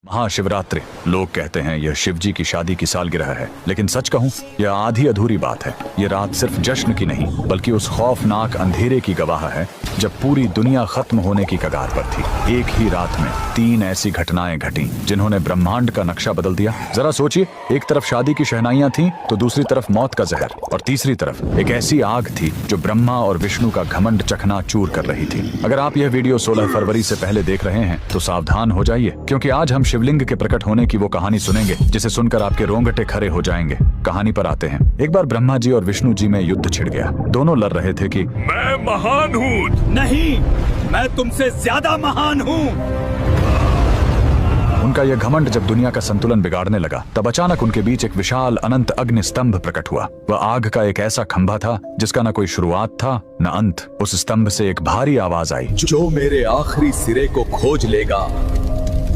महाशिवरात्रि लोग कहते हैं यह शिव जी की शादी की सालगिरह है, लेकिन सच कहूं यह आधी अधूरी बात है। यह रात सिर्फ जश्न की नहीं बल्कि उस खौफनाक अंधेरे की गवाह है जब पूरी दुनिया खत्म होने की कगार पर थी। एक ही रात में 3 ऐसी घटनाएं घटी जिन्होंने ब्रह्मांड का नक्शा बदल दिया। जरा सोचिए, एक तरफ शादी की शहनाइयां थीं तो दूसरी तरफ मौत का जहर, और तीसरी तरफ एक ऐसी आग थी जो ब्रह्मा और विष्णु का घमंड चकनाचूर कर रही थी। अगर आप यह वीडियो 16 फरवरी से पहले देख रहे हैं तो सावधान हो जाइए, क्योंकि आज हम शिवलिंग के प्रकट होने की वो कहानी सुनेंगे जिसे सुनकर आपके रोंगटे खड़े हो जाएंगे। कहानी पर आते हैं। एक बार ब्रह्मा जी और विष्णु जी में युद्ध छिड़ गया। दोनों लड़ रहे थे कि मैं महान हूँ। नहीं, मैं तुमसे ज्यादा महान हूँ। उनका यह घमंड जब दुनिया का संतुलन बिगाड़ने लगा, तब अचानक उनके बीच एक विशाल अनंत अग्नि स्तंभ प्रकट हुआ। वह आग का एक ऐसा खंभा था जिसका न कोई शुरुआत था न अंत। उस स्तंभ से एक भारी आवाज आई, जो मेरे आखिरी सिरे को खोज लेगा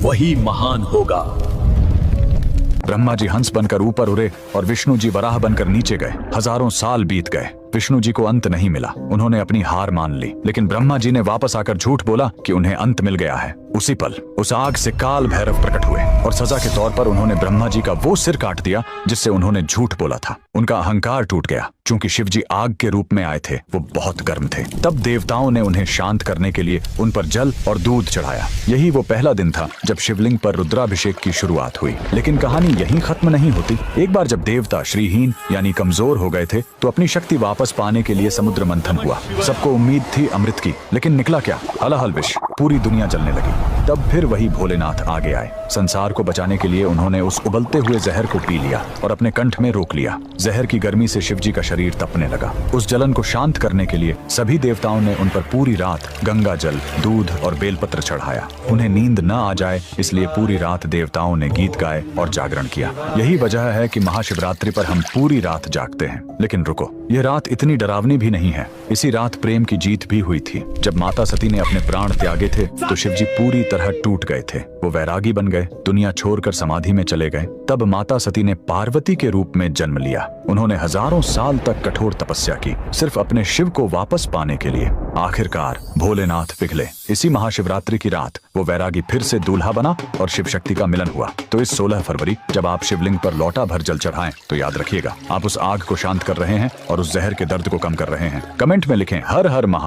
वही महान होगा। ब्रह्मा जी हंस बनकर ऊपर उड़े और विष्णु जी वराह बनकर नीचे गए। हजारों साल बीत गए, विष्णु जी को अंत नहीं मिला। उन्होंने अपनी हार मान ली, लेकिन ब्रह्मा जी ने वापस आकर झूठ बोला कि उन्हें अंत मिल गया है। उसी पल उस आग से काल भैरव प्रकट हुए और सजा के तौर पर उन्होंने ब्रह्मा जी का वो सिर काट दिया जिससे उन्होंने झूठ बोला था। उनका अहंकार टूट गया। चूंकि शिव जी आग के रूप में आए थे, वो बहुत गर्म थे। तब देवताओं ने उन्हें शांत करने के लिए उन पर जल और दूध चढ़ाया। यही वो पहला दिन था जब शिवलिंग पर रुद्राभिषेक की शुरुआत हुई। लेकिन कहानी यहीं खत्म नहीं होती। एक बार जब देवता श्रीहीन यानी कमजोर हो गए थे तो अपनी शक्ति वापस पाने के लिए समुद्र मंथन हुआ। सबको उम्मीद थी अमृत की, लेकिन निकला क्या? हलाहल विष। पूरी दुनिया जलने लगी। तब फिर वही भोलेनाथ आगे आए। संसार को बचाने के लिए उन्होंने उस उबलते हुए जहर को पी लिया और अपने कंठ में रोक लिया। जहर की गर्मी से शिव जी का शरीर तपने लगा। उस जलन को शांत करने के लिए सभी देवताओं ने उन पर पूरी रात गंगा जल, दूध और बेलपत्र चढ़ाया। उन्हें नींद न आ जाए इसलिए पूरी रात देवताओं ने गीत गाए और जागरण किया। यही वजह है कि महाशिवरात्रि पर हम पूरी रात जागते हैं। लेकिन रुको, यह रात इतनी डरावनी भी नहीं है। इसी रात प्रेम की जीत भी हुई थी। जब माता सती ने अपने प्राण त्यागे थे तो शिव जी पूरी तरह टूट गए थे। वो वैरागी बन गए, दुनिया छोड़कर समाधि में चले गए। तब माता सती ने पार्वती के रूप में जन्म लिया। उन्होंने हजारों साल तक कठोर तपस्या की, सिर्फ अपने शिव को वापस पाने के लिए। आखिरकार भोलेनाथ पिघले। इसी महाशिवरात्रि की रात वो वैरागी फिर से दूल्हा बना और शिव शक्ति का मिलन हुआ। तो इस 16 फरवरी जब आप शिवलिंग पर लौटा भर जल चढ़ाएं तो याद रखिएगा, आप उस आग को शांत कर रहे हैं और उस जहर के दर्द को कम कर रहे हैं। कमेंट में लिखें हर हर महा